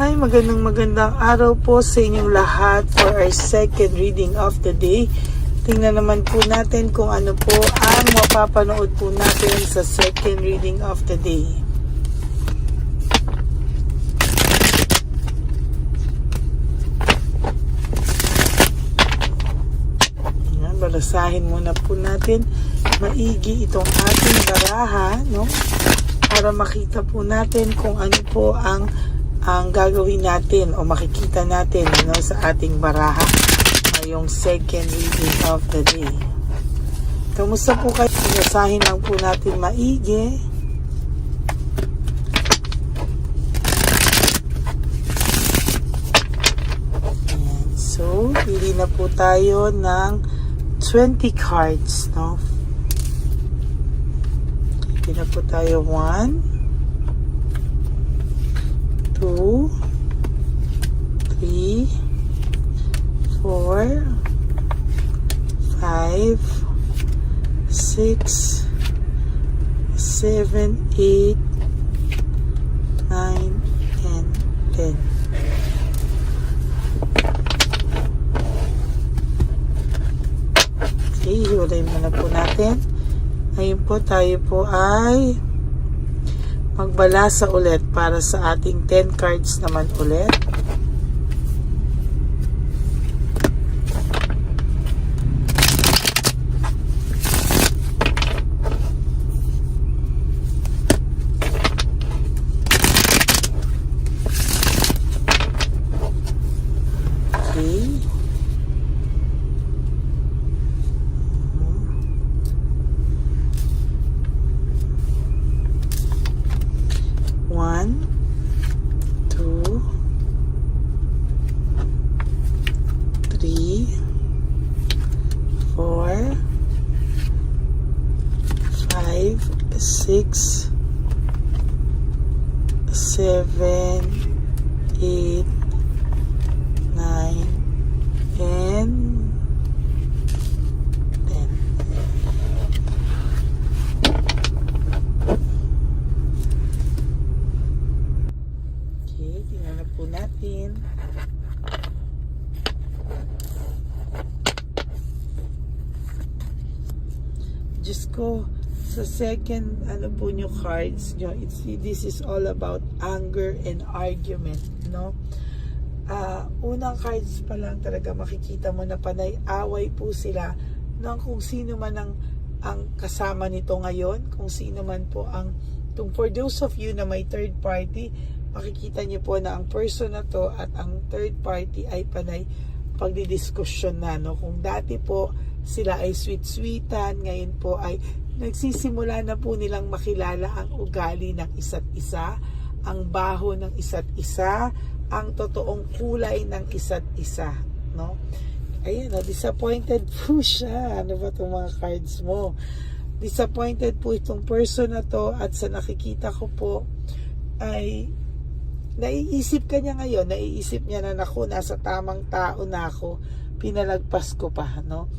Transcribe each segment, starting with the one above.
Hi, magandang araw po sa inyong lahat for our second reading of the day. Tingnan naman po natin kung ano po ang mapapanood po natin sa second reading of the day. Ayan, balasahin muna po natin maigi itong ating baraha, no? Para makita po natin kung ano po ang gagawin natin o makikita natin, ano, sa ating baraha ngayong second reading of the day. Kamusta po kayo? Basahin lang po natin maigi. Ayan. So, pili na po tayo ng 20 cards, no? Pili na po tayo 1, 2, 3, 4, 5, 6, 7, 8, 9, and 10. Okay, hiwalay muna po natin. Ngayon po tayo po ay magbalasa ulit para sa ating 10 cards naman ulit. Okay. One, 2, 3, 4, 5, 6, 7, 8, 9, and 10. Okay, tingnan na po natin. Diyos ko, sa second po nyo cards nyo, this is all about anger and argument, no? Unang cards pa lang talaga makikita mo na panay away po sila ng kung sino man ang kasama nito ngayon, kung sino man po ang for those of you na may third party, makikita niyo po na ang person na to at ang third party ay panay pagdidiskusyon na, no? Kung dati po sila ay sweet-sweetan, ngayon po ay nagsisimula na po nilang makilala ang ugali ng isa't isa, ang baho ng isa't isa, ang totoong kulay ng isa't isa, no? Ayan, disappointed po siya. Ano ba itong mga cards mo? Disappointed po itong person na to, at sa nakikita ko po ay naiisip ka niya ngayon, naiisip niya na, naku, nasa tamang tao na ako, pinalagpas ko pa, no?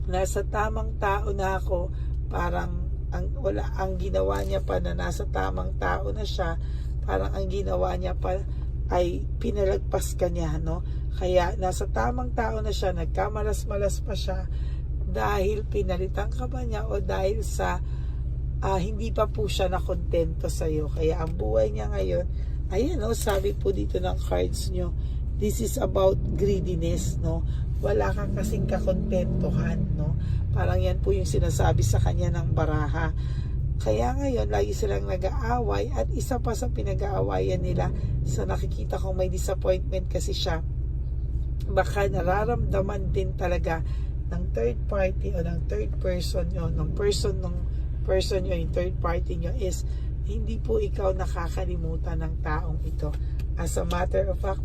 Nasa tamang tao na ako, parang ang ginawa niya pa na nasa tamang tao na siya, parang ang ginawa niya pa ay pinalagpas ka niya, no? Kaya nasa tamang tao na siya, nagkamalas-malas pa siya dahil pinalitan ka ba niya o dahil sa hindi pa po siya nakontento sa'yo. Kaya ang buhay niya ngayon, ayan, no, sabi po dito ng cards nyo, this is about greediness, no? Wala kang kasing kakontentuhan, no? Parang yan po yung sinasabi sa kanya ng baraha. Kaya ngayon, lagi silang nag-aaway, at isa pa sa pinag-aawayan nila, sa nakikita kong may disappointment kasi siya, baka nararamdaman din talaga ng third party o ng third person nyo, ng person nyo, yung third party nyo is, hindi po ikaw nakakalimutan ng taong ito. As a matter of fact,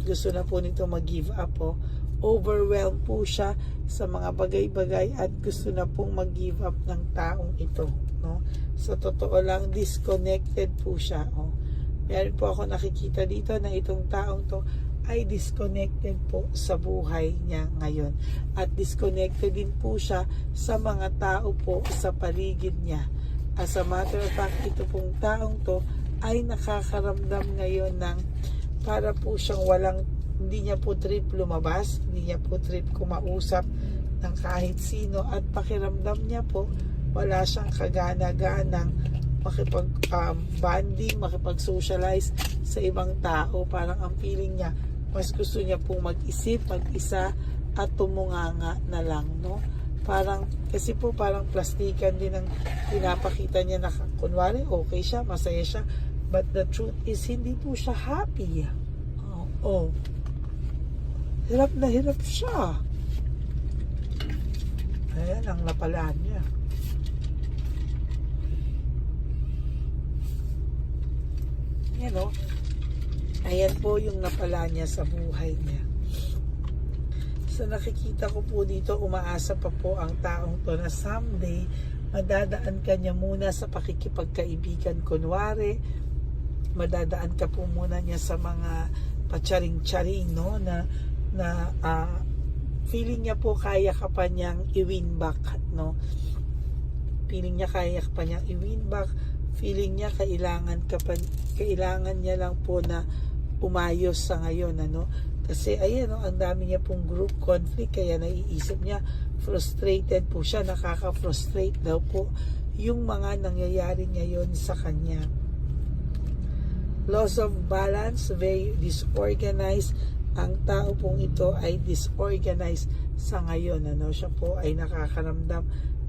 gusto na po nito mag-give up, oh. Overwhelmed po siya sa mga bagay-bagay at gusto na pong mag-give up ng taong ito, no? Sa totoo lang, disconnected po siya, oh. Meron po ako nakikita dito na itong taong to ay disconnected po sa buhay niya ngayon. At disconnected din po siya sa mga tao po sa paligid niya. As a matter of fact, ito pong taong to ay nakakaramdam ngayon ng para po siyang hindi niya po trip lumabas, hindi niya po trip kumausap ng kahit sino, at pakiramdam niya po wala siyang kagana-ganang makipag-bonding, makipag-socialize sa ibang tao. Parang ang feeling niya, mas gusto niya pong mag-isip, mag-isa, at tumunganga na lang, no? Parang, kasi po parang plastikan din ang pinapakita niya na kunwari, okay siya, masaya siya, but the truth is, hindi po siya happy. Oh. Hirap na hirap siya. Ayan, ang napalaan niya. Ayan o. Ayan po yung napala niya sa buhay niya. So nakikita ko po dito, umaasa pa po ang taong to na someday madadaan ka niya muna sa pakikipagkaibigan. Kunwari, madadaan ka po muna niya sa mga patsaring-tsaring, no? Na feeling niya po kaya ka pa niyang i-win back, no? Feeling niya kaya ka pa niyang i-win back. Feeling niya kailangan niya lang po na umayos sa ngayon, ano? Kasi ayan, no, ang dami niya pong group conflict, kaya naiisip niya, frustrated po siya, nakaka-frustrate daw po yung mga nangyayari ngayon sa kanya. Loss of balance, very disorganized. Ang tao pong ito ay disorganized sa ngayon, ano? Siya po ay nakakaramdam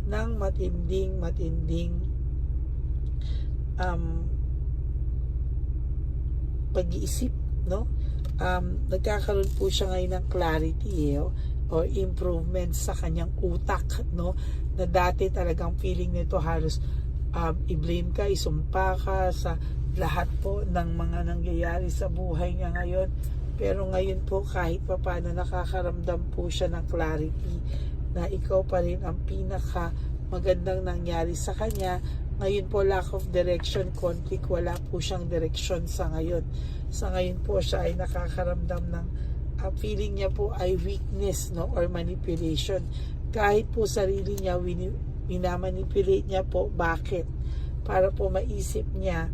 ng matinding pag-iisip, no? Nagkakaroon po siya ngayon ng clarity, or improvement sa kanyang utak, no? Na dati talagang feeling nito halos i-blame ka, isumpa ka sa lahat po ng mga nangyayari sa buhay niya ngayon. Pero ngayon po kahit pa paano nakakaramdam po siya ng clarity na ikaw pa rin ang pinaka magandang nangyari sa kanya. Ngayon po, lack of direction, conflict, wala po siyang direction sa ngayon. Sa ngayon po, siya ay nakakaramdam ng feeling niya po ay weakness, no, or manipulation. Kahit po sarili niya, minamanipulate niya po. Bakit? Para po maisip niya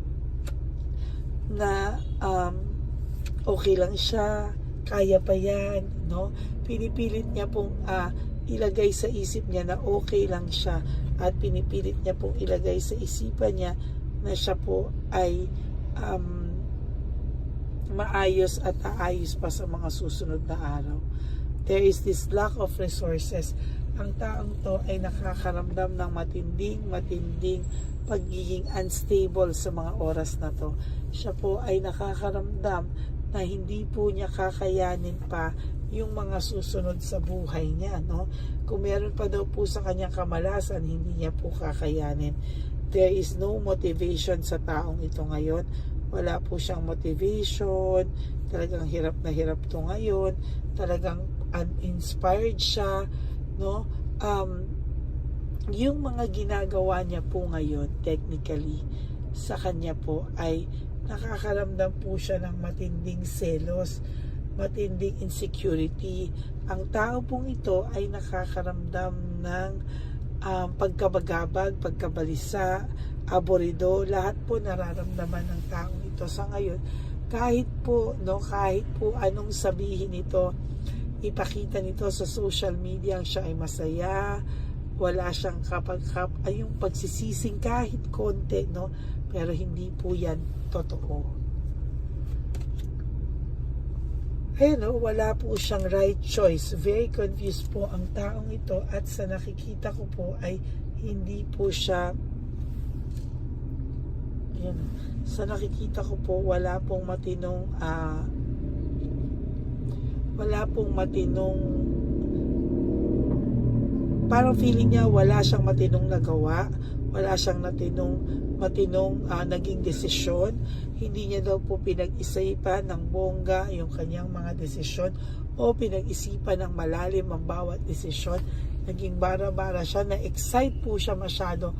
na okay lang siya, kaya pa yan, no? Pinipilit niya pong ilagay sa isip niya na okay lang siya, at pinipilit niya pong ilagay sa isipan niya na siya po ay maayos at aayos pa sa mga susunod na araw. There is this lack of resources. Ang taong to ay nakakaramdam ng matinding pagiging unstable sa mga oras na to. Siya po ay nakakaramdam na hindi po niya kakayanin pa yung mga susunod sa buhay niya, no? Kung meron pa daw po sa kanyang kamalasan, hindi niya po kakayanin. There is no motivation sa taong ito ngayon. Wala po siyang motivation. Talagang hirap na hirap to ngayon. Talagang uninspired siya, no? Yung mga ginagawa niya po ngayon, technically, sa kanya po ay nakakaramdam po siya ng matinding selos, matinding insecurity. Ang tao pong ito ay nakakaramdam ng pagkabagabag, pagkabalisa, aborido. Lahat po nararamdaman ng taong ito sa ngayon. Kahit po anong sabihin nito, ipakita nito sa social media, siya ay masaya, wala siyang yung pagsisising kahit konti, no? Pero hindi po yan totoo. Wala po siyang right choice. Very confused po ang taong ito, at sa nakikita ko po ay hindi po siya sa nakikita ko po wala pong matinong parang feeling niya wala siyang matinong nagawa, wala siyang matinong naging desisyon. Hindi niya daw po pinag-isipan ng bongga yung kanyang mga desisyon, o pinag-isipan ng malalim ang bawat desisyon. Naging bara-bara siya, na-excite po siya masyado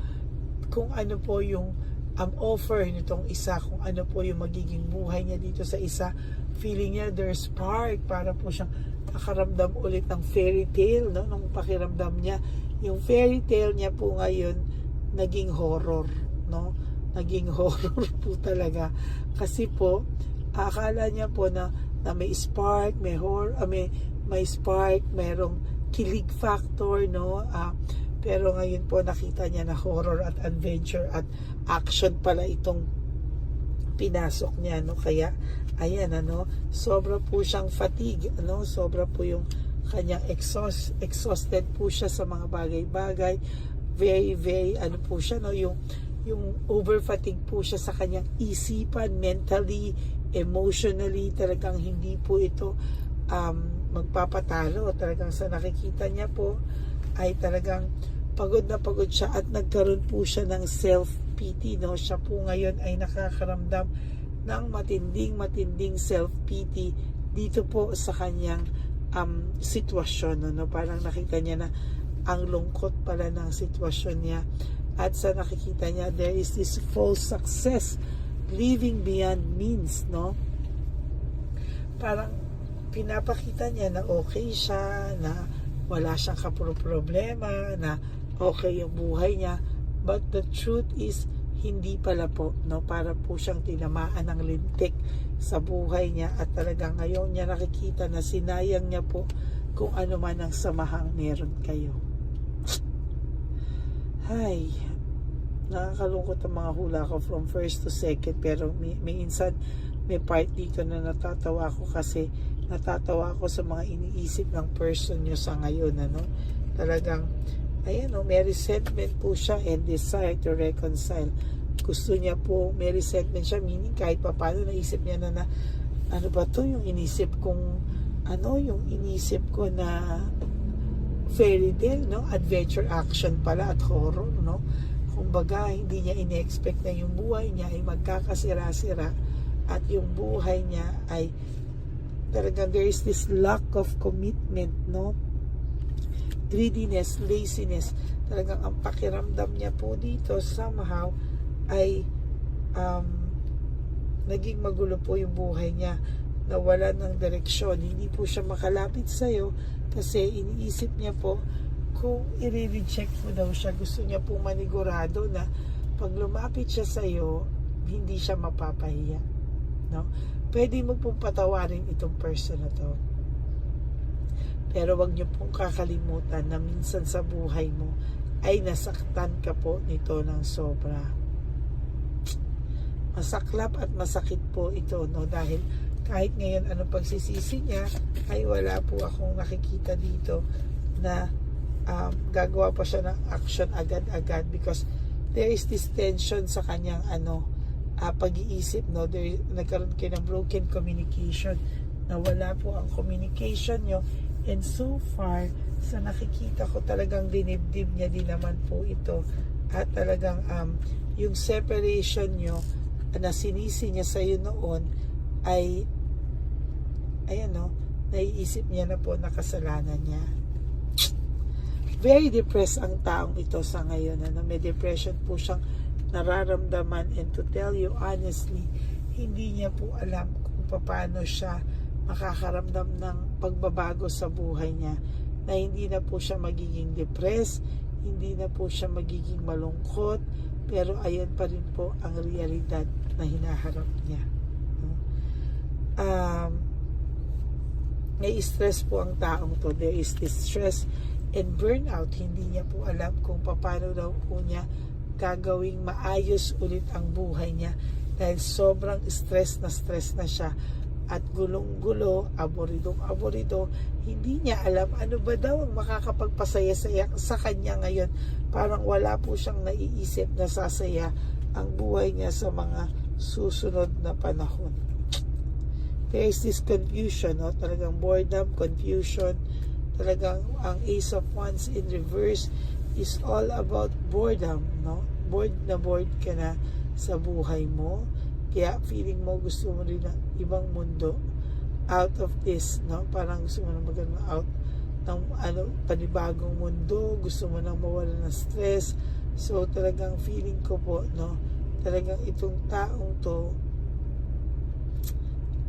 kung ano po yung offer nitong isa, kung ano po yung magiging buhay niya dito sa isa. Feeling niya there's spark, para po siyang nakaramdam ulit ng fairy tale, no? Nung pakiramdam niya, yung fairy tale niya po ngayon naging horror, no? Naging horror po talaga, kasi po akala niya po na may spark, may horror, may spark, merong kilig factor, no? Pero ngayon po nakita niya na horror at adventure at action pala itong pinasok niya, no? Kaya ayan, sobra po siyang fatigue, sobra po yung kanyang exhausted po siya sa mga bagay-bagay, very po siya, no? Yung over fatigue po siya sa kanyang isipan, mentally, emotionally, talagang hindi po ito magpapatalo. Talagang sa nakikita niya po ay talagang pagod na pagod siya at nagkaroon po siya ng self-pity, no? Siya po ngayon ay nakakaramdam ng matinding self-pity dito po sa kanyang sitwasyon, no? Parang nakita niya na ang lungkot pala ng sitwasyon niya, at sa nakikita niya there is this false success, living beyond means, no? Parang pinapakita niya na okay siya, na wala siyang problema, na okay yung buhay niya, but the truth is hindi pala po, no? Para po siyang tinamaan ng lintik sa buhay niya, at talagang ngayon niya nakikita na sinayang niya po kung ano man ang samahang meron kayo. Ay, nakakalungkot ang mga hula ko from first to second, pero minsan may part dito na natatawa ko, kasi natatawa ako sa mga iniisip ng person nyo sa ngayon, talagang ayan, may resentment po siya and desire to reconcile. Gusto niya po, may resentment siya, meaning kahit pa paano naisip niya na ano ba to yung inisip kong yung inisip ko na fairy tale, no? Adventure action pala at horror, no? Kumbaga, hindi niya ine-expect na yung buhay niya ay magkakasira-sira, at yung buhay niya ay talagang there is this lack of commitment, no? Greediness, laziness. Talagang ang pakiramdam niya po dito somehow ay naging magulo po yung buhay niya, nawala ng direksyon, hindi po siya makalapit sa'yo kasi iniisip niya po kung i-reject mo daw siya. Gusto niya po manigurado na pag lumapit siya sa'yo, hindi siya mapapahiya, no? Pwede mo pong patawarin itong person na to, pero wag niyo pong kakalimutan na minsan sa buhay mo ay nasaktan ka po nito ng sobra. Masaklap at masakit po ito, no? Dahil kahit ngayon anong pagsisisi niya, ay wala po akong nakikita dito na gagawa pa siya ng action agad-agad, because there is this tension sa kanyang pag-iisip, no? Nagkaroon kayo ng broken communication, na wala po ang communication nyo, and so far sa nakikita ko talagang dinibdib niya din naman po ito, at talagang yung separation nyo na sinisi niya sa iyo noon ay ayan, no, naiisip niya na po na kasalanan niya. Very depressed ang taong ito sa ngayon, may depression po siyang nararamdaman, and to tell you honestly, hindi niya po alam kung paano siya makakaramdam ng pagbabago sa buhay niya, na hindi na po siya magiging depressed, hindi na po siya magiging malungkot, pero ayan pa rin po ang realidad na hinaharap niya. May stress po ang taong to. There is this stress and burnout. Hindi niya po alam kung paano daw po niya gagawing maayos ulit ang buhay niya, dahil sobrang stress na siya, at gulong-gulo, aborido, hindi niya alam ano ba daw ang makakapagpasaya sa kanya ngayon. Parang wala po siyang naiisip na sasaya ang buhay niya sa mga susunod na panahon. There is this confusion, no? Talagang boredom, confusion. Talagang ang Ace of Wands in reverse is all about boredom, no? Bored ka na sa buhay mo, kaya feeling mo gusto mo rin ng ibang mundo, out of this, no? Parang gusto mo na magano out ng panibagong mundo, gusto mo nang mawala ng stress. So talagang feeling ko po, no, talagang itong taong to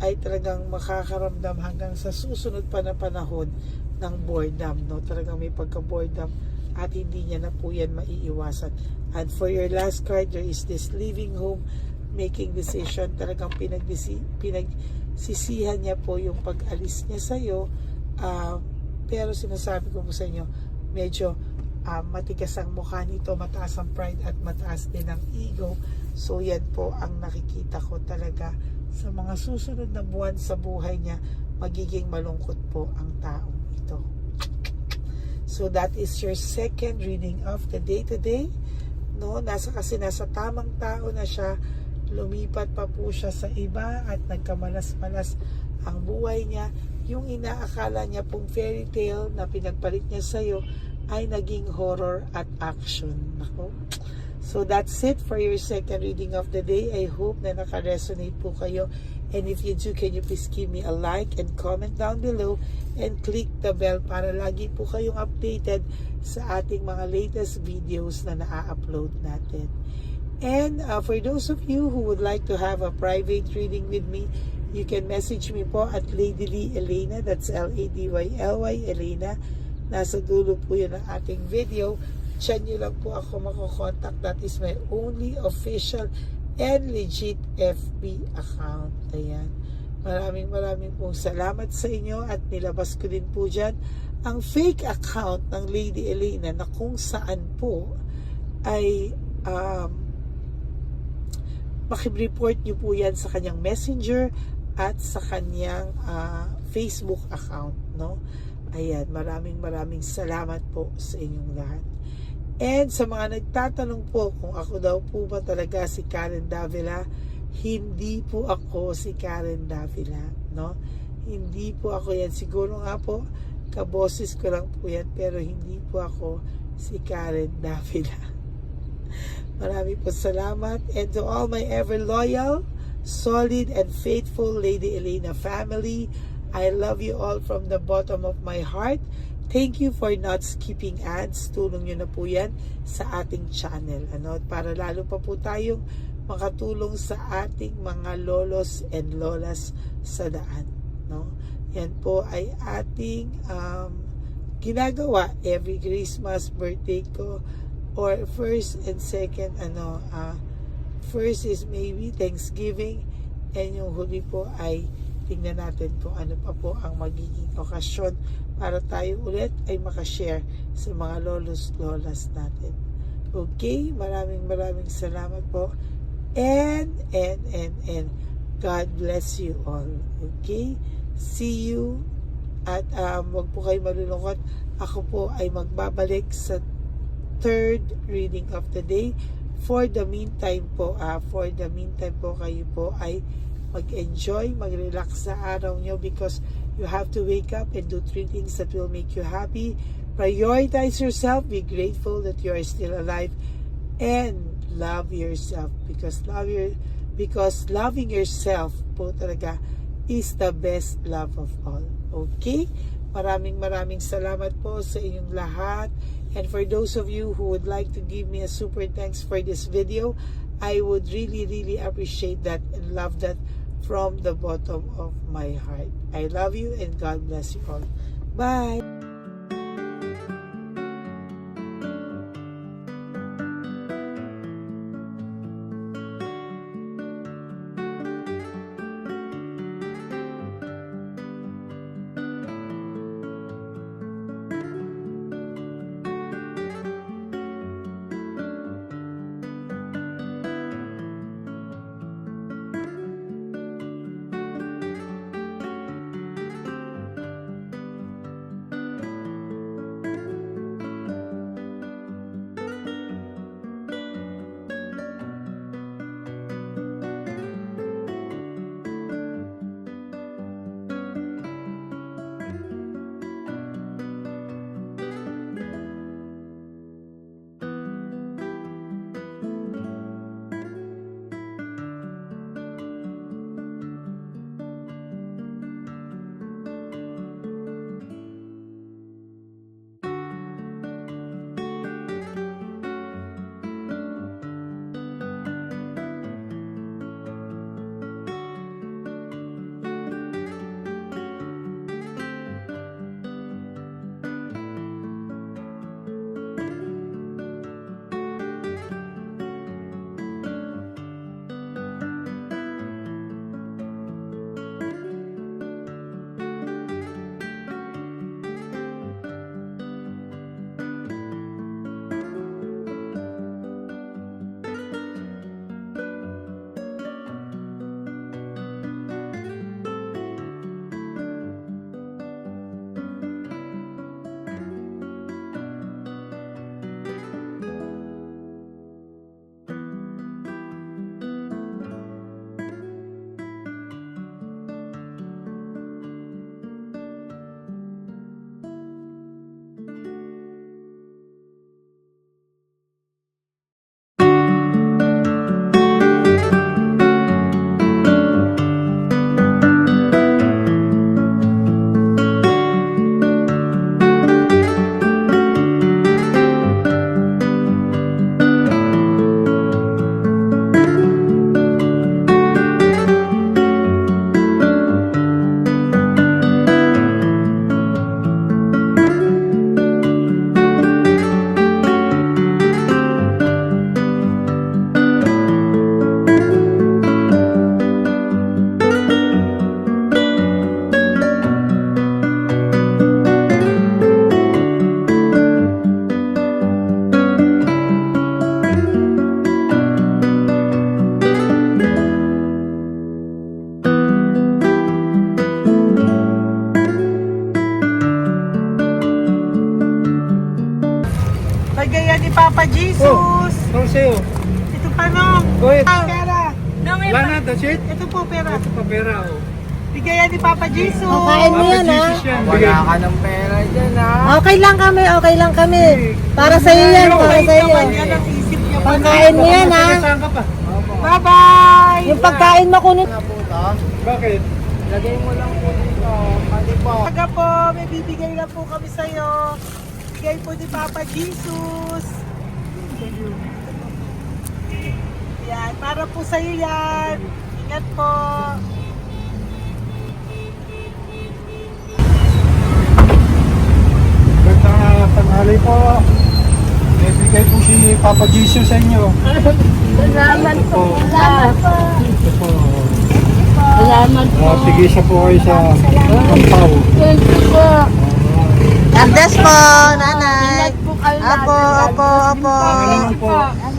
ay talagang makakaramdam hanggang sa susunod pa na panahon ng boredom, no? Talagang may pagka-boredom, at hindi niya na po yan maiiwasan. And for your last card, there is this leaving home, making decision. Talagang pinagsisihan niya po yung pag-alis niya sa'yo. Pero sinasabi ko po sa inyo, medyo matigas ang mukha nito, mataas ang pride at mataas din ang ego. So yan po ang nakikita ko talaga sa mga susunod na buwan sa buhay niya, magiging malungkot po ang taong ito. So that is your second reading of the day today. No, nasa tamang tao na siya, lumipat pa po siya sa iba at nagkamalas-malas ang buhay niya. Yung inaakala niya pong fairy tale na pinagpalit niya sa'yo ay naging horror at action. Nako. So that's it for your second reading of the day. I hope na naka-resonate po kayo. And if you do, can you please give me a like and comment down below and click the bell para lagi po kayong updated sa ating mga latest videos na na-upload natin. And for those of you who would like to have a private reading with me, you can message me po at Lady Lee Elena. That's Ladyly Elena. Nasa dulo po yun ng ating video. Diyan nyo lang po ako makokontak. That is my only official and legit FB account. Ayan. Maraming pong salamat sa inyo at nilabas ko din po dyan ang fake account ng Lady Elena na kung saan po ay makipag-report nyo po yan sa kanyang messenger at sa kanyang Facebook account, no? Ayan, maraming salamat po sa inyong lahat. And sa mga nagtatanong po kung ako daw po ba talaga si Karen Davila, hindi po ako si Karen Davila, no? Hindi po ako yan. Siguro nga po, kaboses ko lang po yan, pero hindi po ako si Karen Davila. Maraming po salamat. And to all my ever loyal, solid, and faithful Lady Elena family, I love you all from the bottom of my heart. Thank you for not skipping ads. Tulong nyo na po yan sa ating channel. Para lalo pa po tayong makatulong sa ating mga lolos and lolas sa daan. No? Yan po ay ating ginagawa every Christmas, birthday ko, or first and second, first is maybe Thanksgiving, and yung huli po ay tingnan natin kung ano pa po ang magiging okasyon para tayo ulit ay makashare sa mga lolos-lolas natin. Okay, maraming salamat po. And God bless you all. Okay? See you. At wag po kayo malulungkot. Ako po ay magbabalik sa third reading of the day. For the meantime po, kayo po ay mag-enjoy, mag-relax sa araw nyo because you have to wake up and do 3 things that will make you happy. Prioritize yourself, be grateful that you are still alive, and love yourself because loving yourself po talaga is the best love of all. Okay? Maraming salamat po sa inyong lahat. And for those of you who would like to give me a super thanks for this video, I would really appreciate that and love that from the bottom of my heart. I love you and God bless you all. Bye! Papa Jesus. Para sa'yo. Ito pa nung. Oy, Pera. wala na, that's it. Ito po pera. Ito pa pera, oh. Bigay yan ni Papa Jesus. Kain mo yan, ha? Jesus yan. Bigay. Wala ka ng pera dyan, ha? Okay lang kami, okay lang kami. Para sa iyo yan, para sa iyo. Naman yan ang isip niya. Pagkain mo yan, ha? Saan ka pa? Bye-bye. Yung pagkain mo kunin. Nga po ito. Bakit? Lagay mo lang po dito. Pati po. Taga po, may bibigay lang po kami sa'yo. Bigay po ni Papa Jesus. Yan, para po sa'yo yan. Ingat po. Magandang tanghali po. May bigay po si Papa Jesus sa inyo. Salamat po. Salamat po. Ito po. Salamat po. Tigisa po kayo sa Pampaw. Thank you po. God bless po, nanay. Apo, apo, apo. Pangalaman po.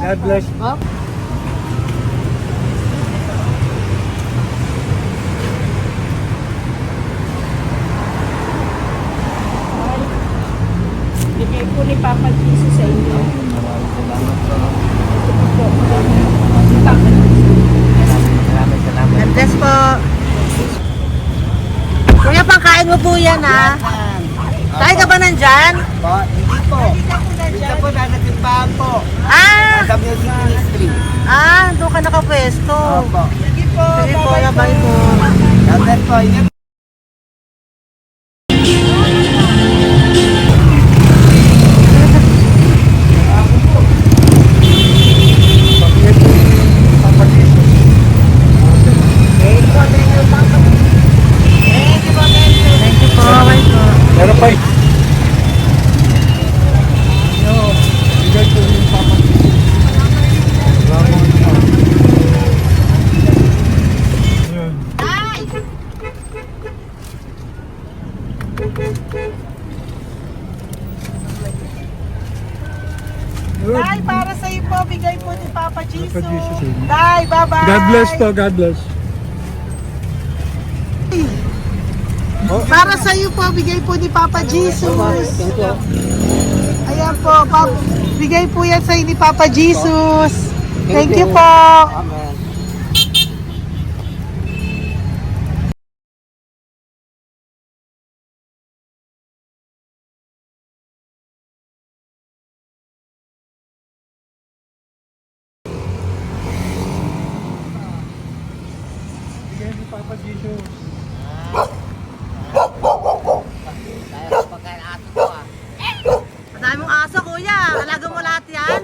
God bless. Bigay po ni Papa Jesus sa inyo. Salamat. God bless po. Kuya, pangkain mo po yan, ha? Kain ka ba nandyan? Po, hindi po. Dito po, nanatimbahan po. Ah! Sa Music Ministry. Doon ka nakapwesto. Opo. Sige po, Sige po, labay po. God bless po. Ingat. Papa Jesus. Thank you po, bye po. Meron pa eh. Yo, bigay po ni Papa Jesus. Salamat po. Yun. Yun. Tay, para sa'yo po, bigay po ni Papa Jesus. Jesus, amen. Tay, bye-bye. God bless po, God bless. Para sa'yo po, bigay po ni Papa Jesus. Ayan po, bigay po yan sa'yo ni Papa Jesus. Thank you po. Amen. Bigay ni Papa Jesus. Kaya pagkain ato po, ah. Madami mong aso, kuya. Alaga mo lahat yan?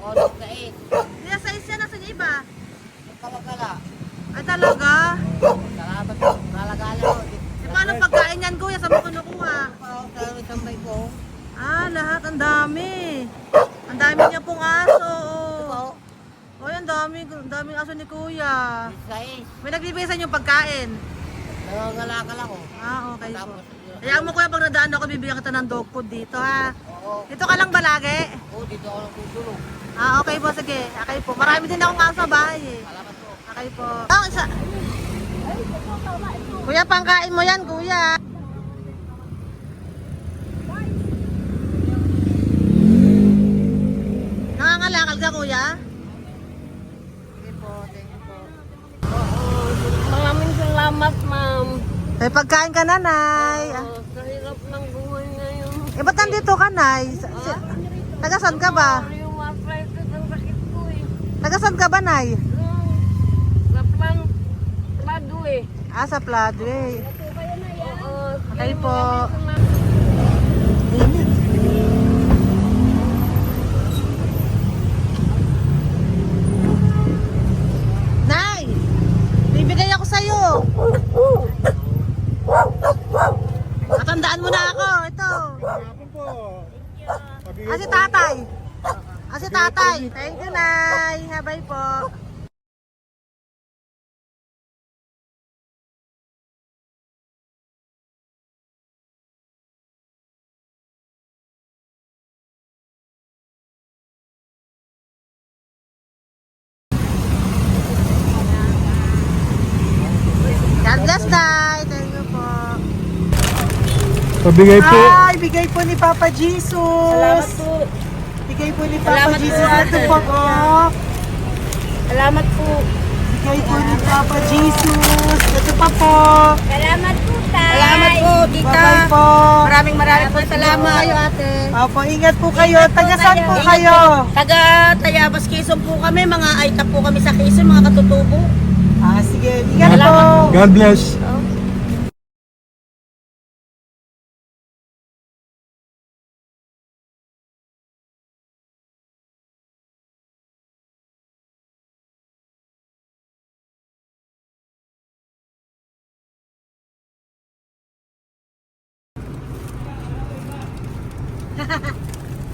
O, nagkait. Hindi, sa isya na sa iba. Kalagala. Ay, talaga? Salamat po. Kalagala ko. E, paano pagkain yan, kuya? Saan mo kinukuha? Sa tambay ko. Lahat. Ang dami. Ang dami niya pong aso. Po. Oy, ang daming aso ni kuya. Sais. May nagbibigay sa inyo pagkain. Nangangalagal ako. Okay po. Tapos, Hayaan mo kuya, pag nadaan ako, bibigyan kita ng dog food dito, ha? oo. Dito ka lang ba lagi? Dito ako lang tutulog. Okay po, sige. Okay po. Marami din akong aso sa bahay, eh. Salamat po. Okay po. Isa. Kuya, pangkain mo yan, kuya. Nangangalakal ka, kuya? Sige po. Thank you po. Maraming salamat, ma'am. May pagkain ka, nanay. Sa hirap ng buhay ngayon. Ba't nandito ka, nay? Tagasan ka ba? Yung arthritis ang sakit ko eh. Tagasan ka ba, nay? Sa plado eh. Sa Pladway. Oo. Okay po. Nay! Bibigay ako sa'yo. Matandaan mo na ako. Ito. Hapon po. Si tatay. Si tatay. Thank you, Nay. Bye po. God bless, Nay. Thank you po. Pabigay po. Ay, bigay po ni Papa Jesus. Salamat po. bigay po ni Papa Salamat po, Jesus. Ito ate. po, oh. Salamat po. Bigay po ni Papa Jesus. Ito pa po. Salamat po, tay. Salamat po, tita. Bye-bye po. Maraming po salamat. Kayo, ate. Opo, ingat po kayo. Taga saan po kayo? Taga Tayabas, Quezon po kami. Mga aita po kami sa Quezon, mga katutubo. Sige, ingat po. God bless.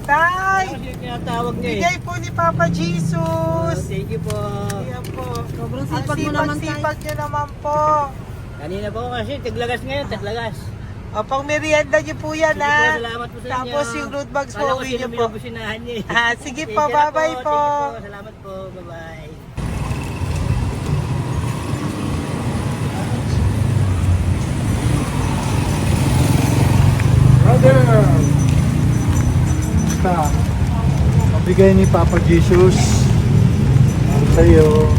Tay, Tinatawag niya eh. bigay po ni Papa Jesus. Thank you po. Ayan po. Sobrang Ang sipag mo naman, tay. sipag nyo naman po. Kanina po kasi, taglagas ngayon, taglagas. O, pang merienda nyo po yan, Sige po, ha? salamat po sa inyo. Tapos yung road bags po, Kala ko uwi sino nyo po. binubusinahan niya eh. Sige Thank po, you na bye-bye po. Thank you po, salamat po, bye-bye. Brother! Basta, mabigay ni Papa Jesus sa iyo.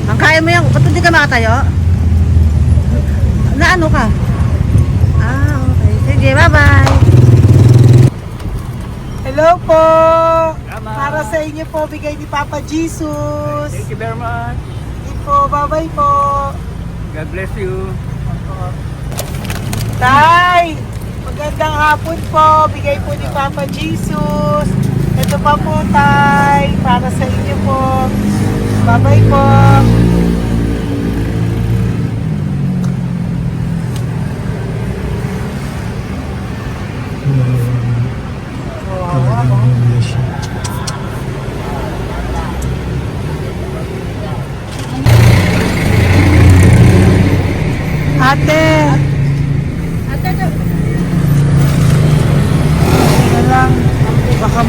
Ang kaya mo yan. Ba't hindi ka makatayo? Na ano ka? Okay. Sige, bye-bye. Hello po. Tama. Para sa inyo po, bigay ni Papa Jesus. Thank you very much. Sige po, bye-bye po. God bless you. Tay, magandang hapon po. Bigay po ni Papa Jesus. Ito pa po, Tay. Para sa inyo po. Bye-bye po. Ate. Teka lang. Baka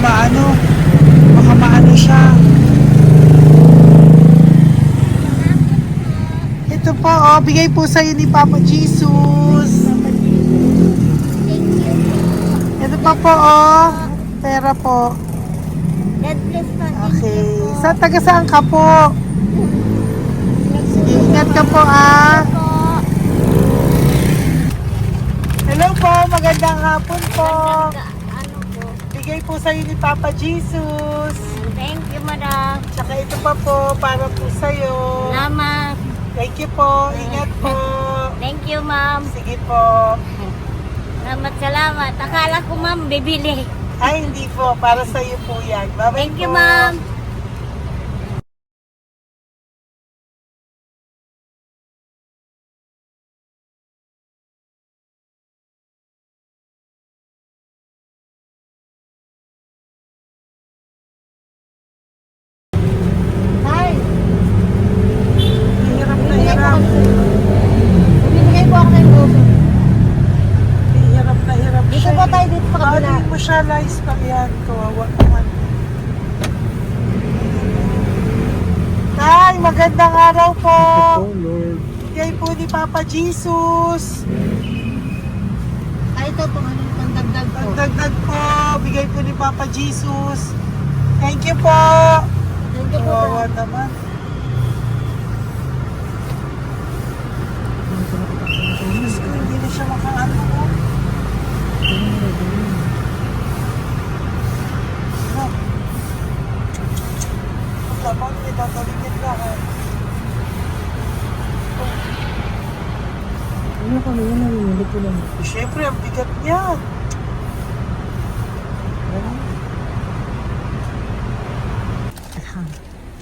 maano siya. Ito po, oh, bigay po sa'yo ni Papa Jesus. Ito pa po, oh. Pera po. God bless po. Okay. Taga saan ka po? Sige, ingat ka po, ah. Hello po, magandang hapon po. Ano po? Bigay po sa'yo ni Papa Jesus. Thank you, madam. Tsaka ito pa po, para po sa'yo. Salamat. Thank you po, ingat po. Thank you, ma'am. Sige po. Salamat. Akala ko, ma'am, bibili. Ay, hindi po, para sa'yo po yan. Bye-bye Thank you, po. ma'am. Tay, Hirap na hirap. bibigay po ako ng gusto. Hirap na hirap Dito siya. po tayo, dito sa kabila. Ano mo siya, lies pa yan. Kawawa naman. Tay, magandang araw po. Oh Lord. Bigay po ni Papa Jesus. Ito po, ano yung pandagdag po. Pagdagdag po, bigay po ni Papa Jesus. Thank you po. Thank you po. Kawawa naman. Diyos ko, hindi na siya makaano ko. Dapat may tatawin lahat. Ano kami yun, nangyayari po lang. Siyempre, ang bigat niyan.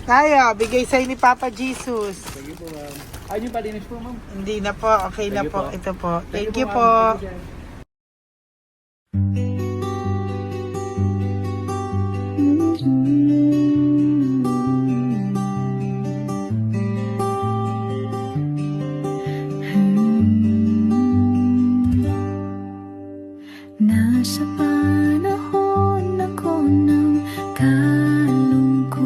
Kaya, bigay sa'yo ni Papa Jesus. Thank you po, ma'am. Ay, yung palinis po, ma'am. Hindi na po, okay na Thank you po. po. Ito po. Thank you ma'am. po. Thank you, sir. Nasa panahon ako ng kalungkutan,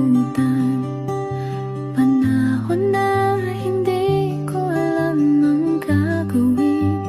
panahon na hindi ko alam ang gagawin.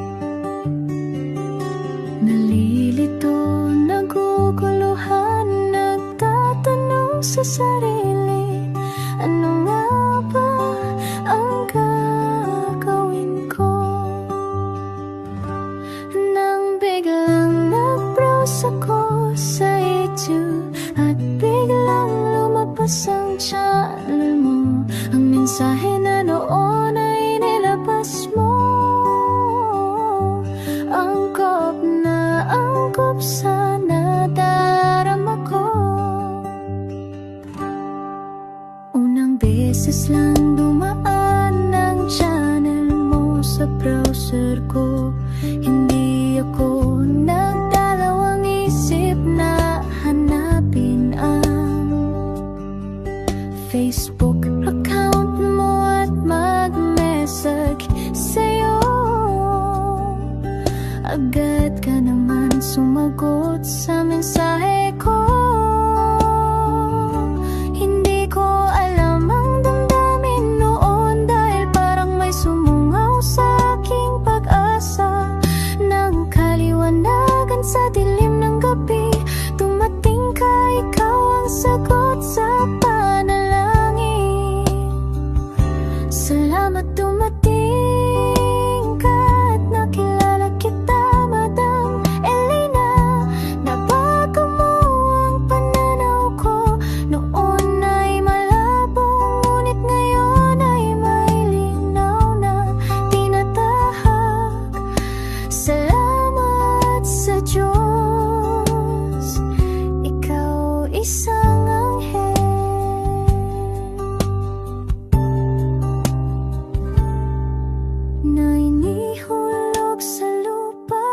sa lupa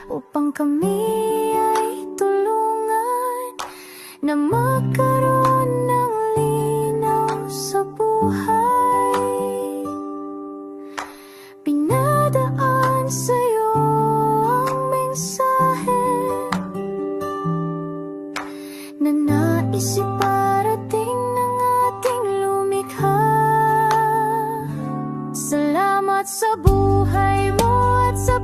upang kami ay tulungan na magkaroon ng linaw sa buhay. Pinadaan sa'yo ang mensahe na nais iparating ng ating lumikha. Salamat sa buhay mo at sa